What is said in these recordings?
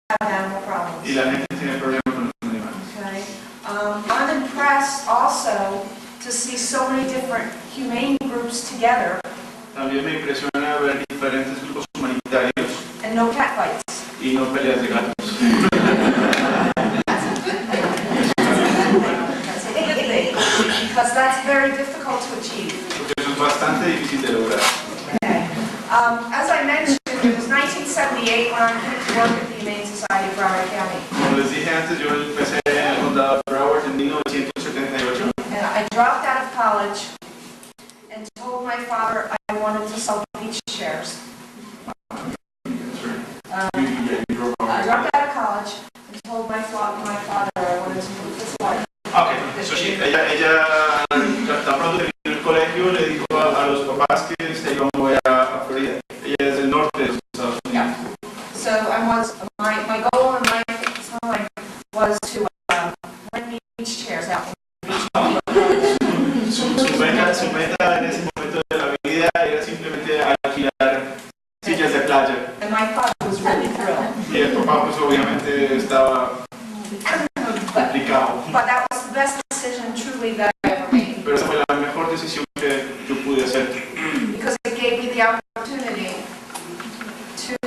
have animal problems. Y la gente tiene problemas con los animales. Okay. I'm impressed also to see so many different humane groups together. También me impresiona ver diferentes grupos humanitarios And no cat fights. y no peleas de gatos. Because that's very difficult to achieve. Porque eso es bastante difícil de lograr. Okay. As I mentioned, it was 1978 when I came to work at the Humane Society of Broward County. Como les dije antes, yo empecé en el condado de Broward en 1978. And I dropped out of college and told my father I wanted to sell beach chairs. I dropped out of college and told my father I wanted to move this life. Okay, so ella tan pronto terminó el colegio le dijo a los papás que se iba a mover a Florida. Ella es del norte de los Estados Unidos. Yeah. So my goal in life at the time was to rent beach chairs out. Su meta en ese momento de la vida era simplemente alquilar sillas de playa. And my father was really thrilled. Y el papá pues obviamente estaba complicado. But that was the best decision truly that I ever made. Pero esa fue la mejor decisión que yo pude hacer. Because it gave me the opportunity to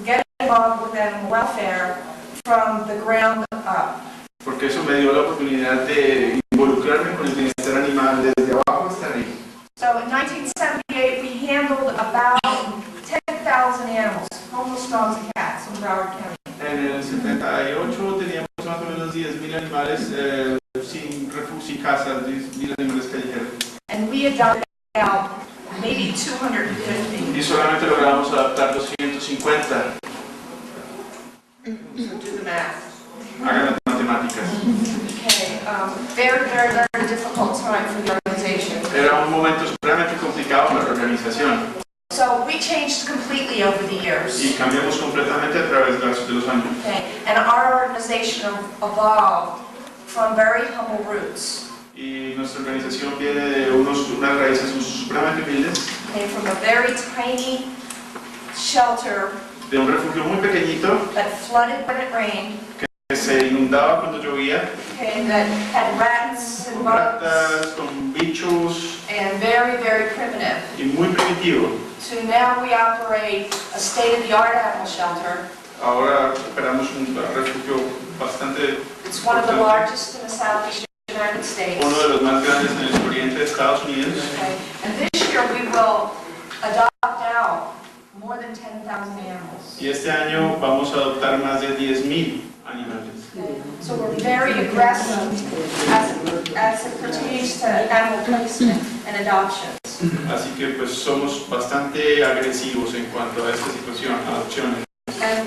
get involved with animal welfare from the ground up. Porque eso me dio la oportunidad de involucrarme con el bienestar animal desde abajo hasta arriba. So in 1978 we handled about 10,000 animals, homeless dogs and cats in Broward County. En el 78 teníamos más o menos 10,000 animales sin refugio y casas, 10,000 animales callejeros. And we adopted out maybe 250. Y solamente logramos adaptar 250. So do the math. Hagan las matemáticas. Okay, very, very, very difficult time for the organization. Era un momento supremamente complicado para la organización. So we changed completely over the years. Y cambiamos completamente a través de los años. Okay, and our organization evolved from very humble roots. Y nuestra organización viene de unas raíces supremamente humildes. Okay, from a very tiny shelter De un refugio muy pequeñito that flooded when it rained. que se inundaba cuando llovía. Okay, that had rats and Con bugs. ratas, con bichos. And very, very primitive. Y muy primitivo. So now we operate a state-of-the-art animal shelter. Ahora operamos un refugio bastante It's one of the largest in the Southeast United States. uno de los más grandes en el oriente de Estados Unidos. Okay. And this year we will adopt out more than 10,000 animals. Y este año vamos a adoptar más de 10,000 animales. Okay. So we're very aggressive as it pertains to animal placement and adoptions. Así que pues somos bastante agresivos en cuanto a esta situación, adopciones.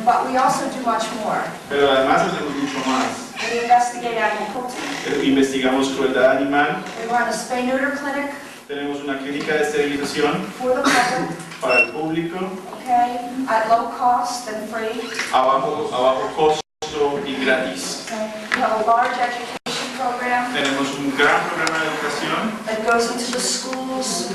But we also do much more. Pero además hacemos mucho más. We investigate animal cruelty. Investigamos crueldad animal. We run a spay-neuter clinic Tenemos una clínica de esterilización for the public. para el público, Okay, at low cost and free. a bajo costo y gratis. Okay. We have a large education program Tenemos un gran programa de educación that goes into the schools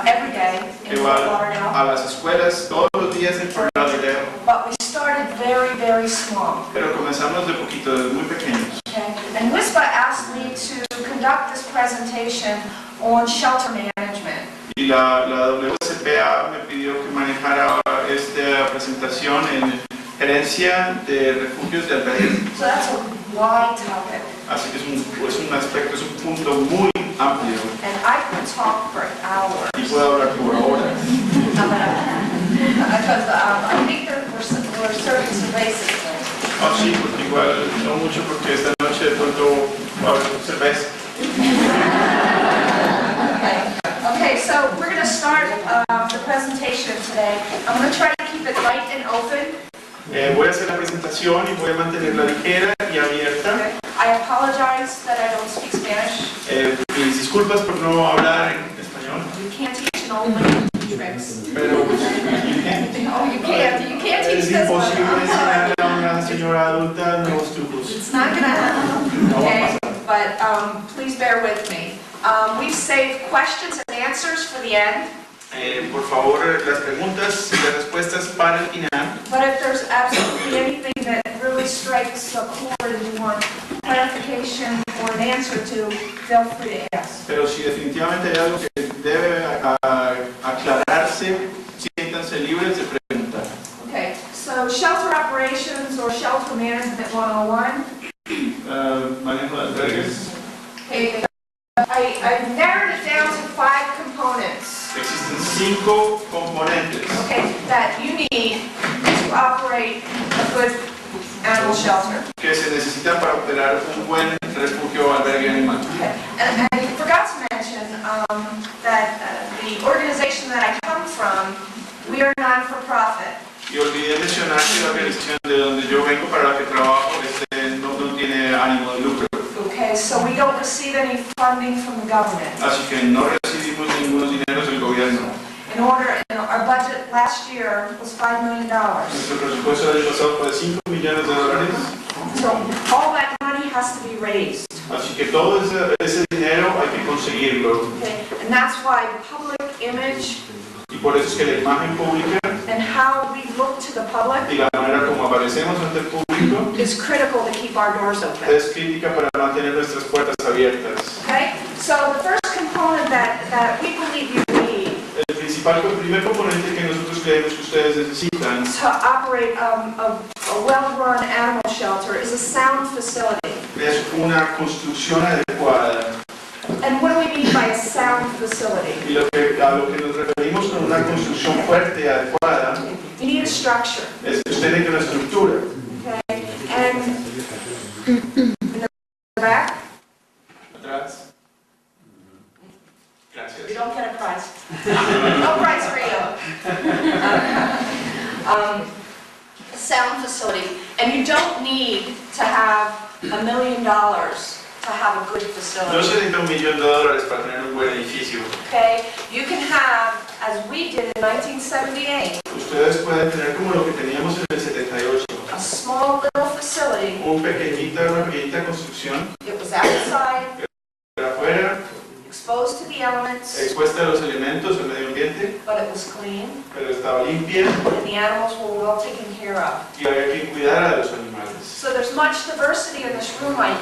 every day in que Fort va Lauderdale. a las escuelas todos los días en Fort Lauderdale. But we started very, very small. Pero comenzamos de poquito, desde muy pequeños. Okay. And WISPA asked me to conduct this presentation on shelter management. Y la WCPA me pidió que manejara esta presentación en gerencia de refugios de alta riesgo. So that's a wide topic. Así que es un aspecto, es un punto muy amplio. And I could talk for hours. Y puedo hablar por horas. Because I think that we're serving some basic things. Ah, sí, porque igual no mucho porque esta noche de pronto va a haber cerveza. Okay, so we're going to start the presentation today. I'm going to try to keep it light and open. Voy a hacer la presentación y voy a mantenerla ligera y abierta. Okay. I apologize that I don't speak Spanish. Mis disculpas por no hablar en español. You can't teach an old lady tricks. Pero No, you can't. You can't es teach this one. imposible I'm sorry. enseñarle a una señora adulta nuevos trucos. It's not going to happen. No va a Okay, pasar. but please bear with me. We've saved questions and answers for the end. Por favor, las preguntas y las respuestas para el final. But if there's absolutely anything that really strikes a chord and you want clarification or an answer to, feel free to ask. Pero si definitivamente hay algo que debe aclararse, siéntanse libres de preguntar. Okay, so shelter operations or shelter management 101. Manejo de albergues. Okay, I narrowed it down to 5 components. Existen 5 componentes Okay, that you need to operate a good animal shelter. que se necesitan para operar un buen refugio o albergue animal. Okay. And I forgot to mention that the organization that I come from, we are non-for-profit. Y olvidé mencionar que la organización de donde yo vengo, para la que trabajo, no tiene ánimo de lucro. Okay, so we don't receive any funding from the government. Así que no recibimos ningunos dineros del gobierno. In order, our budget last year was $5 million. Nuestro presupuesto del año pasado fue de $5 millones. So all that money has to be raised. Así que todo ese dinero hay que conseguirlo. Okay, and that's why public image Y por eso es que la imagen pública and how we look to the public y la manera como aparecemos ante el público is critical to keep our doors open. es crítica para mantener nuestras puertas abiertas. Okay, so the first component that we believe you need El primer componente que nosotros creemos que ustedes necesitan to operate a well-run animal shelter is a sound facility. es una construcción adecuada. And what do we mean by a sound facility? Y a lo que nos referimos con una construcción fuerte y adecuada You need a structure. es que usted necesita una estructura. Okay, and in the back, Atrás. you Gracias. don't get a prize. No prize for you. A sound facility, and you don't need to have $1 million to have a good No facility. se necesita $1 millón para tener un buen edificio. Okay, you can have, as we did in 1978, Ustedes pueden tener como lo que teníamos en el 78. a small little facility. Una pequeñita construcción. It was outside, Era afuera, exposed to the elements, expuesta a los elementos, al medio ambiente, but it was clean, pero estaba limpia and the animals were well taken care of. y había que cuidar a los animales. So there's much diversity in this room, I'm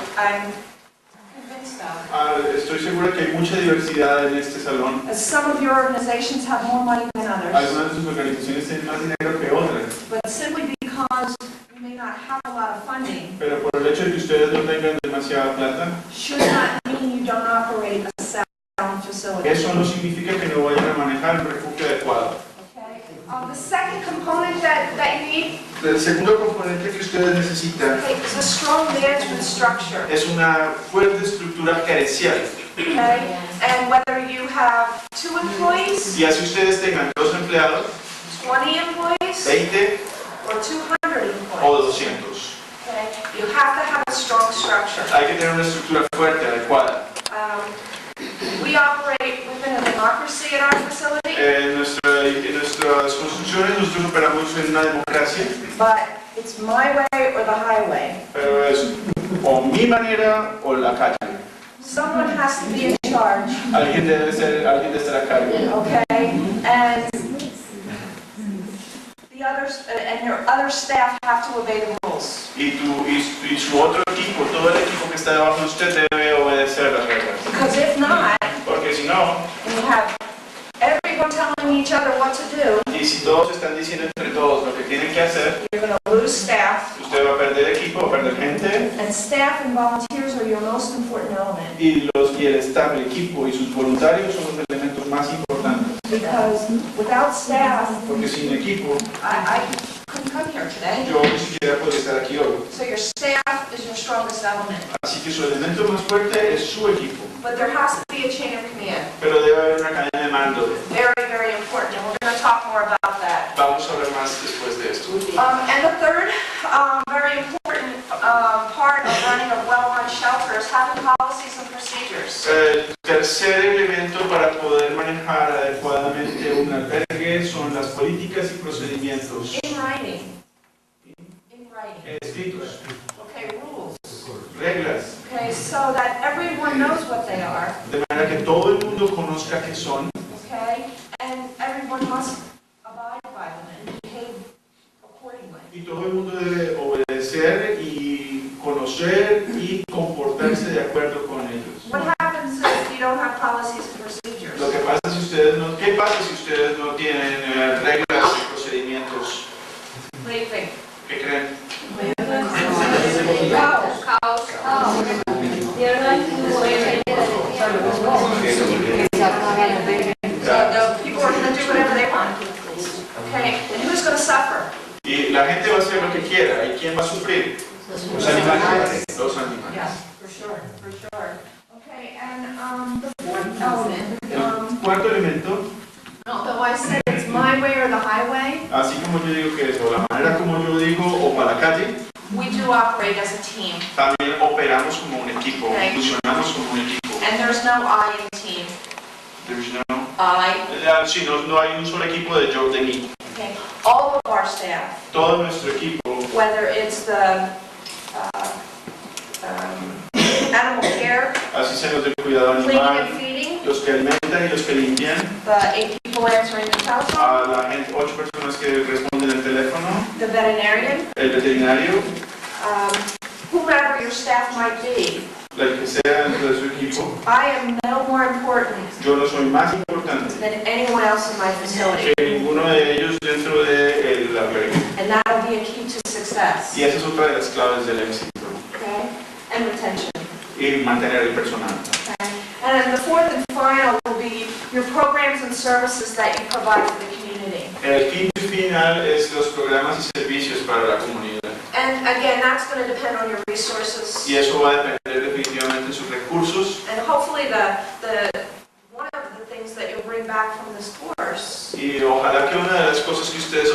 convinced of. Estoy seguro que hay mucha diversidad en este salón. As some of your organizations have more money than others, Algunas de sus organizaciones tienen más dinero que otras, but simply because you may not have a lot of funding, pero por el hecho de que ustedes no tengan demasiada plata, should not mean you don't operate a sound facility. eso no significa que no vayan a manejar un refugio adecuado. Okay. The second component that you need, El segundo componente que ustedes necesitan okay, is a strong management structure. es una fuerte estructura gerencial. Okay, and whether you have 2 employees, Y así ustedes tengan 2 empleados, 20 employees, 20 or 200 o employees, 200. okay, you have to have a strong structure. Hay que tener una estructura fuerte, adecuada. We operate within a democracy at our facility, En nuestras construcciones nosotros operamos en una democracia, but it's my way or the highway. pero es o mi manera o la calle. Someone has to be in charge, Alguien debe estar a cargo. okay, and the others and your other staff have to obey the rules. Y su otro equipo, todo el equipo que está debajo de usted debe obedecer las reglas. Because if not, Porque si no, and you have everyone telling each other what to do, y si todos están diciendo entre todos lo que tienen que hacer, you're going to lose staff, usted va a perder equipo, va a perder gente, and staff and volunteers are your most important element. y el staff, el equipo y sus voluntarios son los elementos más importantes. Because without staff, Porque sin equipo, I couldn't come here today. yo ni siquiera podría estar aquí hoy. So your staff is your strongest element. Así que su elemento más fuerte es su equipo. But there has to be a chain of command. Pero debe haber una cadena de mando. Very, very important. And we're going to talk more about that. Vamos a hablar más después de esto. And the third very important part of running a well-run shelter is having policies and procedures. El tercer elemento para poder manejar adecuadamente un albergue son las políticas y procedimientos. In writing. In writing. Escritos, Okay, rules. reglas, Okay, so that everyone knows what they are. de manera que todo el mundo conozca qué son Okay, and saber y conocer y comportarse de acuerdo con ellos. What happens if you don't have policies and procedures? Lo que pasa si ustedes no, ¿qué pasa si ustedes no tienen reglas y procedimientos? What do you think? ¿Qué creen? Caos. So people are going to do whatever they want. Okay, and who's going to suffer? Y la gente va a hacer lo que quiera. ¿Y quién va a sufrir? Los animales. Los animales. Yes, for sure. Okay, and the fourth element. El cuarto elemento, Although I said it's my way or the highway, así como yo digo que es o la manera como yo digo o para la calle, we do operate as a team, también operamos como un equipo, Okay. funcionamos como un equipo. and there's no I in team. There's no, I. sí, no hay un solo equipo de yo, de mí. Okay, all of our staff, Todo nuestro equipo, whether it's the animal care, asesinos del cuidado cleaning and animal, feeding, los que alimentan y los que limpian, the 8 people answering the telephone, a la gente, 8 personas que responden el teléfono, the veterinarian, el veterinario, whomever your staff might be. el que sea dentro de su equipo. I am no more important Yo no soy más importante than anyone else in my facility, que ninguno de ellos dentro del albergue. and that'll be a key to success. Y esa es otra de las claves del éxito. Okay, and retention. Y mantener el personal. Okay, and then the fourth and final will be your programs and services that you provide to the community. El quinto y final es los programas y servicios para la comunidad. And again, that's going to depend on your resources. Y eso va a depender definitivamente de sus recursos. And hopefully one of the things that you'll bring back from this course Y ojalá que una de las cosas que ustedes